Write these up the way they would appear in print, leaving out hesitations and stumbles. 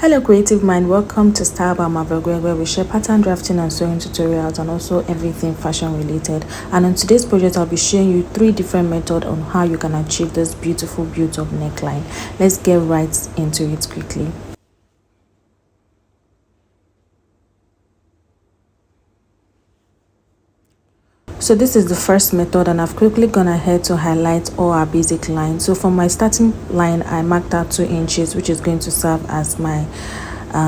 Hello creative mind, welcome to Style by Marvel Greg, where we share pattern drafting and sewing tutorials and also everything fashion related. And on today's project I'll be showing you 3 different methods on how you can achieve this beautiful built-up neckline. Let's get right into it quickly. So this is the first method, and I've quickly gone ahead to highlight all our basic lines. So for my starting line, I marked out 2 inches, which is going to serve as my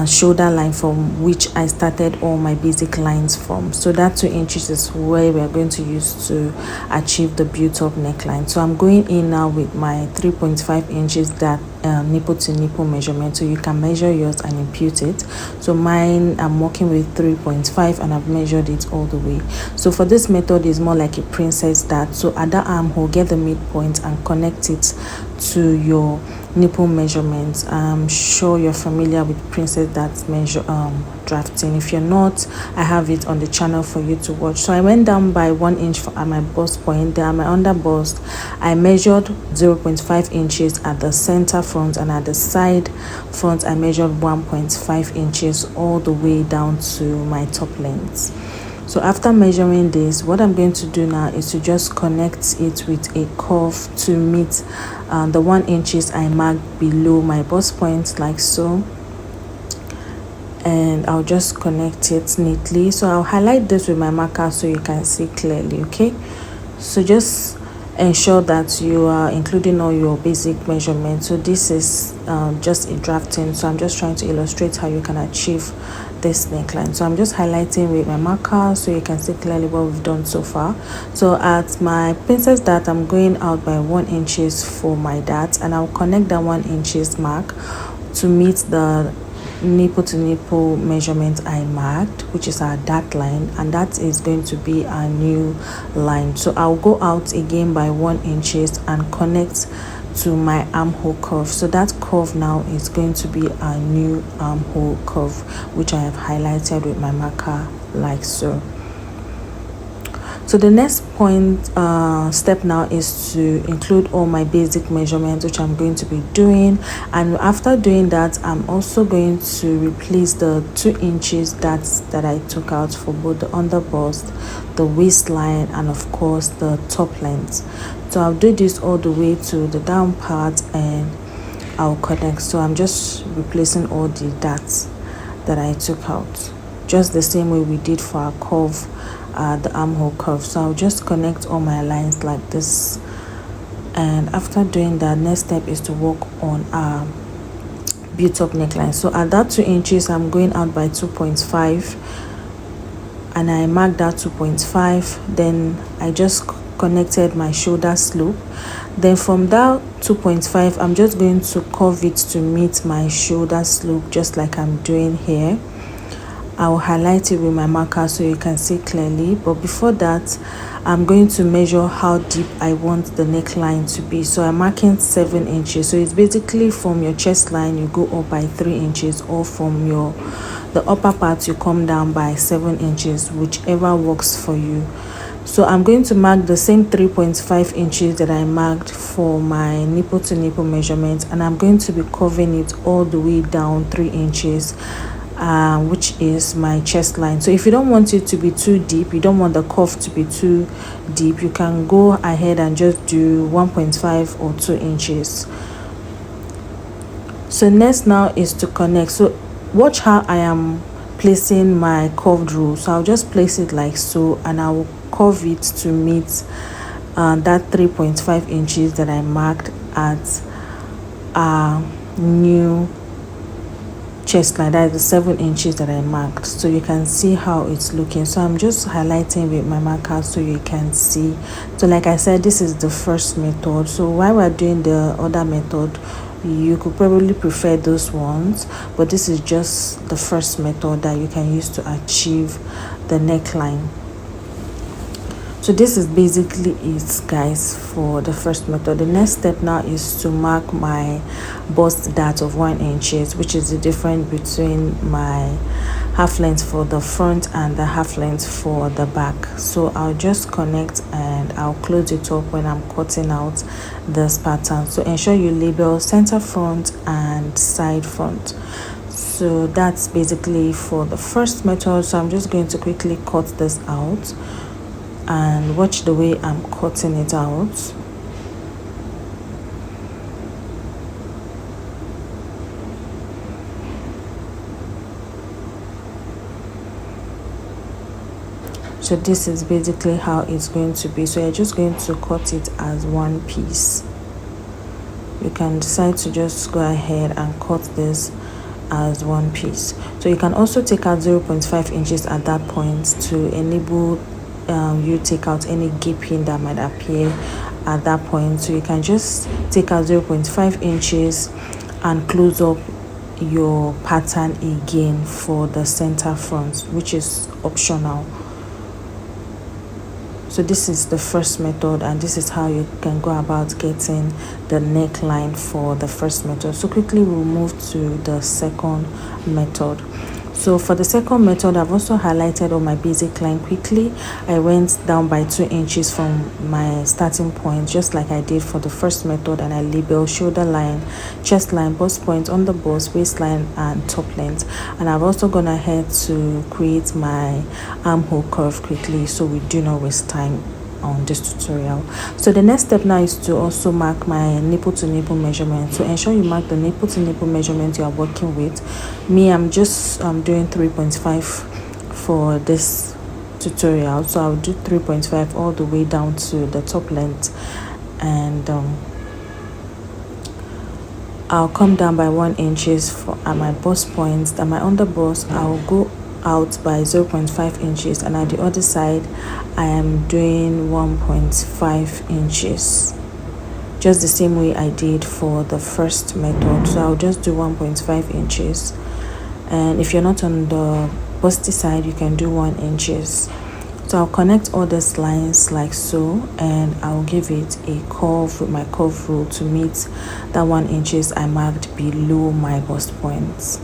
shoulder line from which I started all my basic lines from. So that 2 inches is where we are going to use to achieve the built-up neckline. So I'm going in now with my 3.5 inches that nipple to nipple measurement, so you can measure yours and impute it. So mine, I'm working with 3.5 and I've measured it all the way. So for this method is more like a princess dart. So at the armhole, get the midpoint and connect it to your nipple measurements. I'm sure you're familiar with princess dart measure drafting. If you're not, I have it on the channel for you to watch. So I went down by 1 inch at my bust point. There, my under bust, I measured 0.5 inches at the center front, and at the side front I measured 1.5 inches all the way down to my top length. So after measuring this, what I'm going to do now is to just connect it with a curve to meet the 1 inches I marked below my bust point, like so. And I'll just connect it neatly. So I'll highlight this with my marker so you can see clearly. Okay, so just ensure that you are including all your basic measurements. So this is just a drafting, so I'm just trying to illustrate how you can achieve this neckline. So I'm just highlighting with my marker so you can see clearly what we've done so far. So at my princess dart, I'm going out by 1 inches for my dart, and I'll connect that 1 inches mark to meet the nipple to nipple measurement I marked, which is our dart line, and that is going to be our new line. So I'll go out again by 1 inches and connect to my armhole curve. So that curve now is going to be our new armhole curve, which I have highlighted with my marker, like so. So the next step now is to include all my basic measurements, which I'm going to be doing. And after doing that, I'm also going to replace the 2 inches that I took out for both the under bust, the waistline, and of course the top length. So I'll do this all the way to the down part and I'll connect. So I'm just replacing all the darts that I took out, just the same way we did for our curve, the armhole curve. So I'll just connect all my lines like this. And after doing that, next step is to work on our built-up neckline. So at that 2 inches, I'm going out by 2.5, and I marked that 2.5. Then I just connected my shoulder slope. Then from that 2.5, I'm just going to curve it to meet my shoulder slope, just like I'm doing here. I'll highlight it with my marker so you can see clearly. But before that, I'm going to measure how deep I want the neckline to be. So I'm marking 7 inches. So it's basically from your chest line you go up by 3 inches, or from the upper part you come down by 7 inches, whichever works for you. So I'm going to mark the same 3.5 inches that I marked for my nipple to nipple measurement, and I'm going to be curving it all the way down 3 inches, which is my chest line. So if you don't want it to be too deep, you don't want the curve to be too deep, you can go ahead and just do 1.5 or 2 inches. So next now is to connect. So watch how I am placing my curved roll. So I'll just place it like so, and I will curve it to meet that 3.5 inches that I marked at our new chest line. That is the 7 inches that I marked. So you can see how it's looking. So I'm just highlighting with my marker so you can see. So like I said, this is the first method. So while we're doing the other method, you could probably prefer those ones, but this is just the first method that you can use to achieve the neckline. So this is basically it, guys, for the first method. The next step now is to mark my bust dart of 1 inches, which is the difference between my half length for the front and the half length for the back. So I'll just connect and I'll close it up when I'm cutting out this pattern. So ensure you label center front and side front. So that's basically for the first method. So I'm just going to quickly cut this out and watch the way I'm cutting it out. So this is basically how it's going to be. So you're just going to cut it as one piece. You can decide to just go ahead and cut this as one piece. So you can also take out 0.5 inches at that point to enable you take out any gaping that might appear at that point. So you can just take out 0.5 inches and close up your pattern again for the center front, which is optional. So this is the first method, and this is how you can go about getting the neckline for the first method. So quickly we'll move to the second method. So for the second method, I've also highlighted on my basic line quickly. I went down by 2 inches from my starting point, just like I did for the first method, and I labeled shoulder line, chest line, bust point, on the bust, waistline, and top length. And I've also gone ahead to create my armhole curve quickly, so we do not waste time on this tutorial. So the next step now is to also mark my nipple to nipple measurement. So ensure you mark the nipple to nipple measurement you are working with. Me, I'm just doing 3.5 for this tutorial, so I'll do 3.5 all the way down to the top length, and I'll come down by 1 inches for at my bust points. At my under bust, I'll go out by 0.5 inches, and at the other side I am doing 1.5 inches, just the same way I did for the first method. So I'll just do 1.5 inches, and if you're not on the busty side, you can do 1 inches. So I'll connect all these lines like so, and I'll give it a curve with my curve rule to meet that 1 inches I marked below my bust points.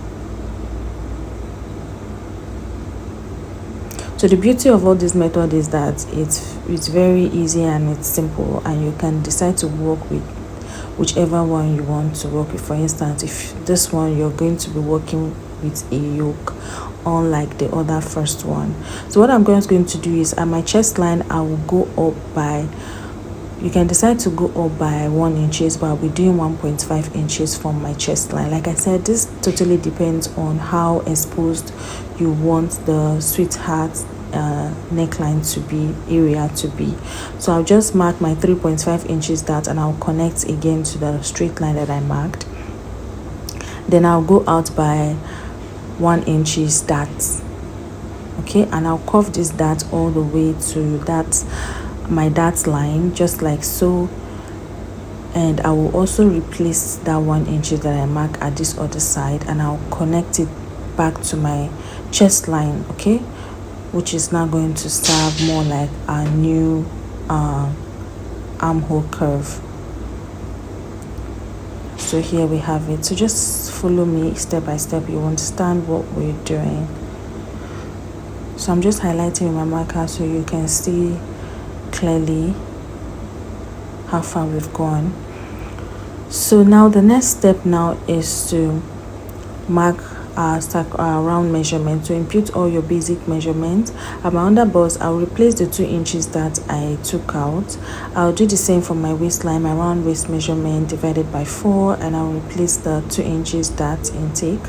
So the beauty of all this method is that it's very easy and it's simple, and you can decide to work with whichever one you want to work with. For instance, if this one you're going to be working with a yoke, unlike the other first one. So what I'm going to do is at my chest line, I will go up by, you can decide to go up by 1 inches, but I'll be doing 1.5 inches from my chest line. Like I said, this totally depends on how exposed you want the sweetheart neckline to be, area to be. So I'll just mark my 3.5 inches dart, and I'll connect again to the straight line that I marked. Then I'll go out by 1 inches dart, okay, and I'll curve this dart all the way to that my dart line, just like so. And I will also replace that 1 inch that I mark at this other side, and I'll connect it back to my chest line, okay, which is now going to serve more like a new armhole curve. So here we have it. So just follow me step by step, you understand what we're doing. So I'm just highlighting with my marker so you can see clearly how far we've gone. So now the next step now is to mark our round measurement. To impute all your basic measurements, at my under bust, I'll replace the 2 inches that I took out. I'll do the same for my waistline, my round waist measurement divided by 4, and I'll replace the 2 inches dart intake.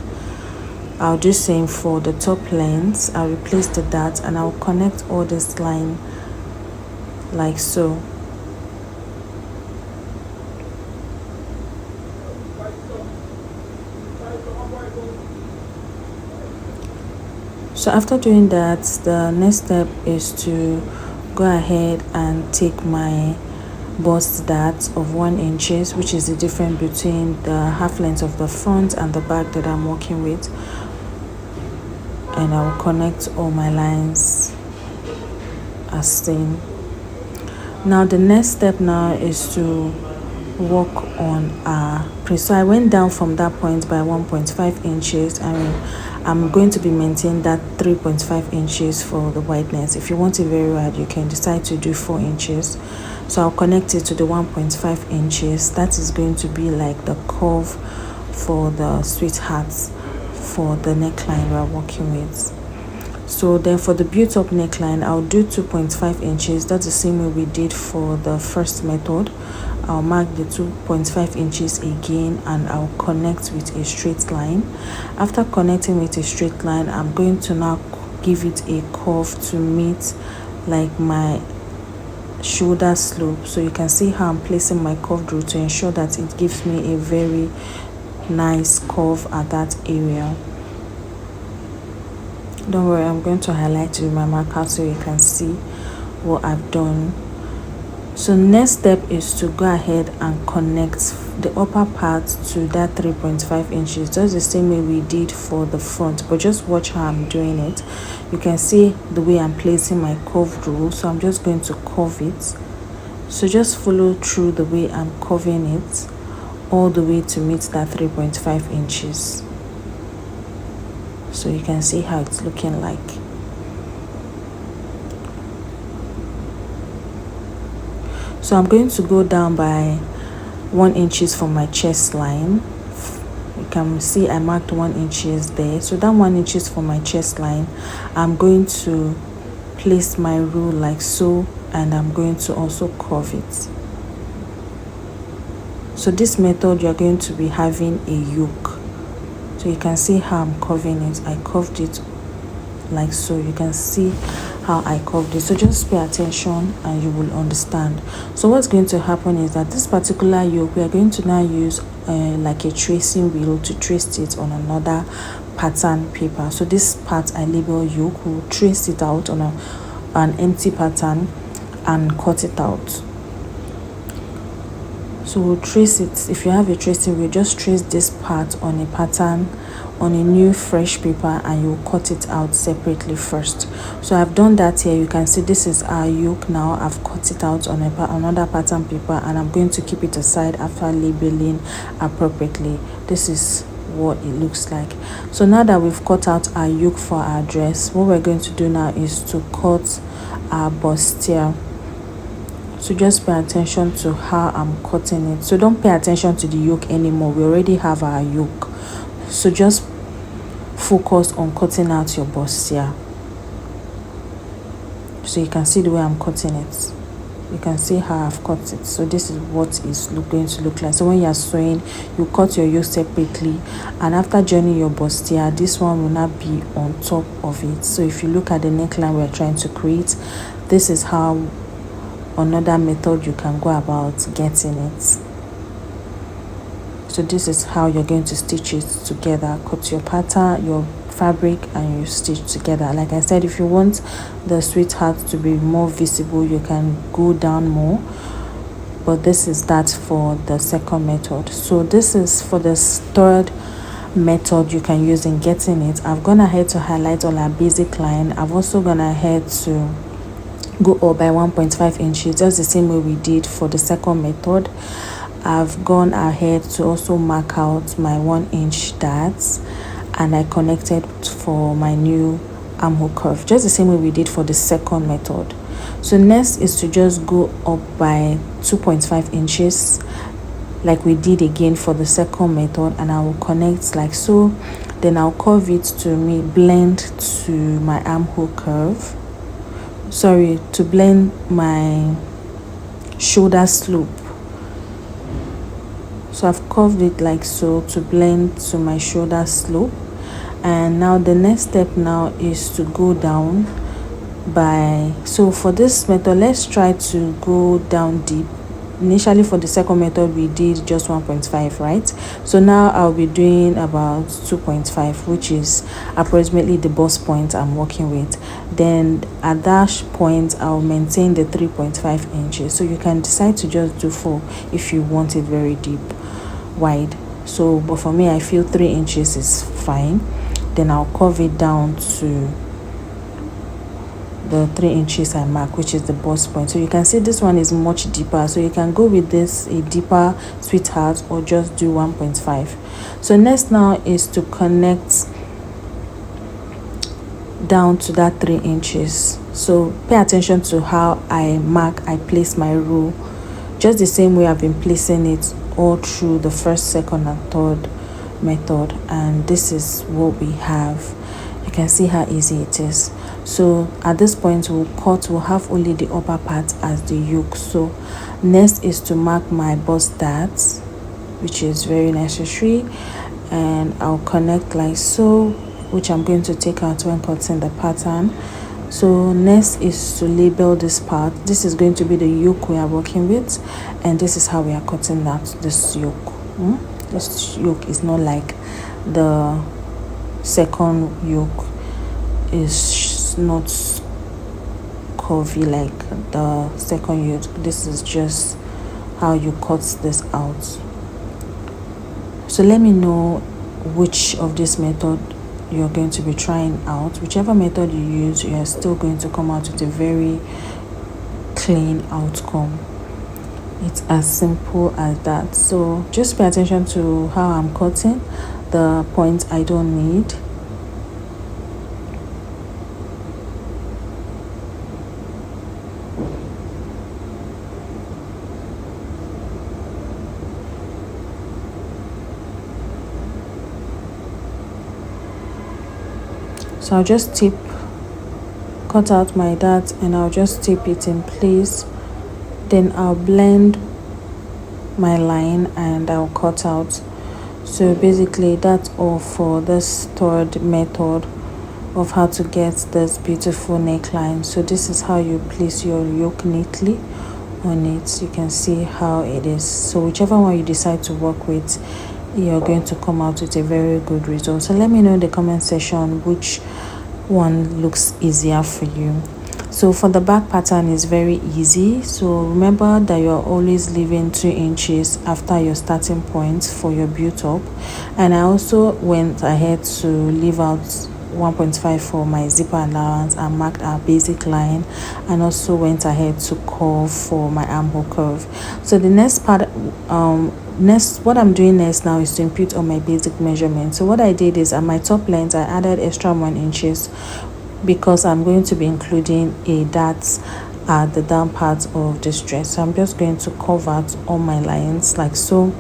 I'll do same for the top length. I'll replace the dart, and I'll connect all this line like so. So after doing that, the next step is to go ahead and take my bust dart of 1 inches, which is the difference between the half length of the front and the back that I'm working with, and I'll connect all my lines as seen. Now the next step now is to work on so I went down from that point by 1.5 inches, and I'm going to be maintaining that 3.5 inches for the wideness. If you want it very wide, you can decide to do 4 inches. So I'll connect it to the 1.5 inches. That is going to be like the curve for the sweethearts for the neckline we're working with. So then for the built-up neckline, I'll do 2.5 inches. That's the same way we did for the first method. I'll mark the 2.5 inches again, and I'll connect with a straight line. After connecting with a straight line, I'm going to now give it a curve to meet like my shoulder slope. So you can see how I'm placing my curved rule to ensure that it gives me a very nice curve at that area. Don't worry, I'm going to highlight with my marker so you can see what I've done. So next step is to go ahead and connect the upper part to that 3.5 inches, just the same way we did for the front, but just watch how I'm doing it. You can see the way I'm placing my curved rule, so I'm just going to curve it. So just follow through the way I'm curving it all the way to meet that 3.5 inches. So you can see how it's looking like. So I'm going to go down by 1 inches from my chest line. You can see I marked 1 inches there. So that 1 inches from my chest line, I'm going to place my rule like so, and I'm going to also curve it. So this method, you're going to be having a yoke. So you can see how I'm curving it. I curved it like so. You can see how I curved it. So just pay attention and you will understand. So what's going to happen is that this particular yoke, we are going to now use like a tracing wheel to trace it on another pattern paper. So this part I label yoke, we'll trace it out on an empty pattern and cut it out. So we'll trace it. If you have a tracing wheel, just trace this part on a pattern on a new fresh paper, and you'll cut it out separately first. So I've done that here. You can see this is our yoke now. I've cut it out on another pattern paper, and I'm going to keep it aside after labeling appropriately. This is what it looks like. So now that we've cut out our yoke for our dress, what we're going to do now is to cut our bustier. So just pay attention to how I'm cutting it. So don't pay attention to the yoke anymore. We already have our yoke. So just focus on cutting out your bustier. So you can see the way I'm cutting it. You can see how I've cut it. So this is what it's going to look like. So when you're sewing, you cut your yoke separately, and after joining your bustier, this one will not be on top of it. So if you look at the neckline we're trying to create, this is how another method you can go about getting it. So this is how you're going to stitch it together. Cut your pattern, your fabric, and you stitch together. Like I said, if you want the sweetheart to be more visible, you can go down more, but this is that for the second method. So this is for the third method you can use in getting it. I've gone ahead to highlight all our basic line. I've also gone ahead to go up by 1.5 inches, just the same way we did for the second method. I've gone ahead to also mark out my 1 inch darts, and I connected for my new armhole curve, just the same way we did for the second method. So next is to just go up by 2.5 inches like we did again for the second method, and I will connect like so. Then I'll curve it to blend to my armhole curve. Sorry, to blend my shoulder slope. So I've curved it like so to blend to my shoulder slope. And now the next step now is to go down by, so for this method, let's try to go down deep. Initially for the second method we did just 1.5, right? So now I'll be doing about 2.5, which is approximately the bust point I'm working with. Then at that point I'll maintain the 3.5 inches. So you can decide to just do 4 if you want it very deep, wide. So but for me, I feel 3 inches is fine. Then I'll curve it down to the 3 inches I mark, which is the bust point. So you can see this one is much deeper, so you can go with this a deeper sweetheart or just do 1.5. So next now is to connect down to that 3 inches. So pay attention to how I place my rule, just the same way I've been placing it all through the first, second, and third method, and this is what we have. You can see how easy it is. So at this point we'll have only the upper part as the yoke. So next is to mark my bust darts, which is very necessary, and I'll connect like so, which I'm going to take out when cutting the pattern. So next is to label this part. This is going to be the yoke we are working with, and this is how we are cutting this yoke. This yoke is not like the second yoke, is not curvy like the second yoke. This is just how you cut this out. So let me know which of this method you're going to be trying out. Whichever method you use, you are still going to come out with a very clean outcome. It's as simple as that. So just pay attention to how I'm cutting the points I don't need. So I'll just cut out my dart, and I'll just tip it in place. Then I'll blend my line and I'll cut out. So basically that's all for this third method of how to get this beautiful neckline. So this is how you place your yoke neatly on it. You can see how it is. So whichever one you decide to work with, you're going to come out with a very good result. So let me know in the comment section which one looks easier for you. So for the back pattern is very easy. So remember that you're always leaving 2 inches after your starting point for your build up, and I also went ahead to leave out 1.5 for my zipper allowance and marked our basic line, and also went ahead to curve for my armhole curve. So the next part, what I'm doing next now is to input on my basic measurement. So what I did is at my top length I added extra 1 inches because I'm going to be including a dart at the down part of this dress. So I'm just going to curve out all my lines like so.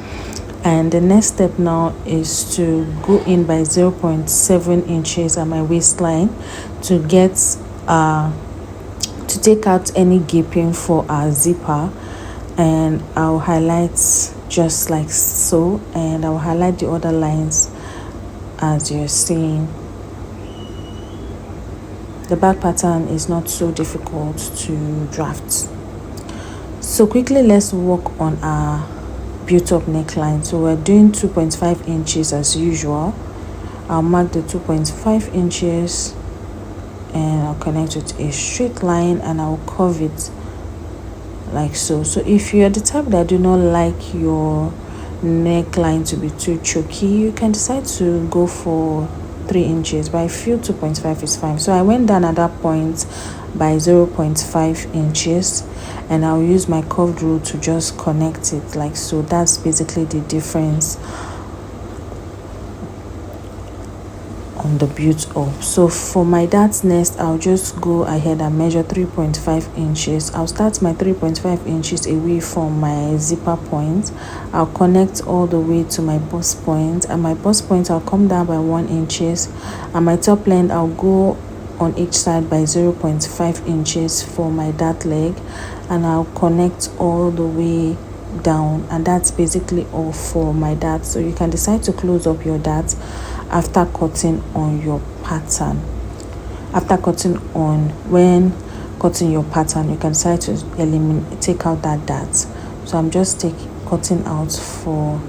And the next step now is to go in by 0.7 inches at my waistline to get to take out any gaping for our zipper, and I'll highlight just like so, and I'll highlight the other lines as you're seeing. The back pattern is not so difficult to draft. So quickly let's work on our built up neckline. So we're doing 2.5 inches as usual. I'll mark the 2.5 inches and I'll connect with a straight line, and I'll curve it like so. So if you're the type that do not like your neckline to be too choky, you can decide to go for 3 inches, but I feel 2.5 is fine. So I went down at that point by 0.5 inches, and I'll use my curved rule to just connect it like so. That's basically the difference on the build up. So for my darts next, I'll just go ahead and measure 3.5 inches. I'll start my 3.5 inches away from my zipper point. I'll connect all the way to my bust point, and my bust point I'll come down by 1 inches, and my top length I'll go on each side by 0.5 inches for my dart leg, and I'll connect all the way down, and that's basically all for my dart. So you can decide to close up your dart after cutting on your pattern. When cutting your pattern, you can decide to take out that dart. So I'm just cutting out for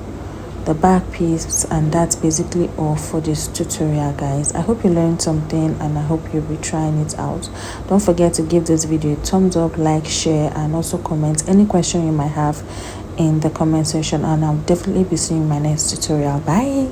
the back piece, and that's basically all for this tutorial, guys. I hope you learned something, and I hope you'll be trying it out. Don't forget to give this video a thumbs up, like, share, and also comment any question you might have in the comment section, and I'll definitely be seeing you in my next tutorial. Bye.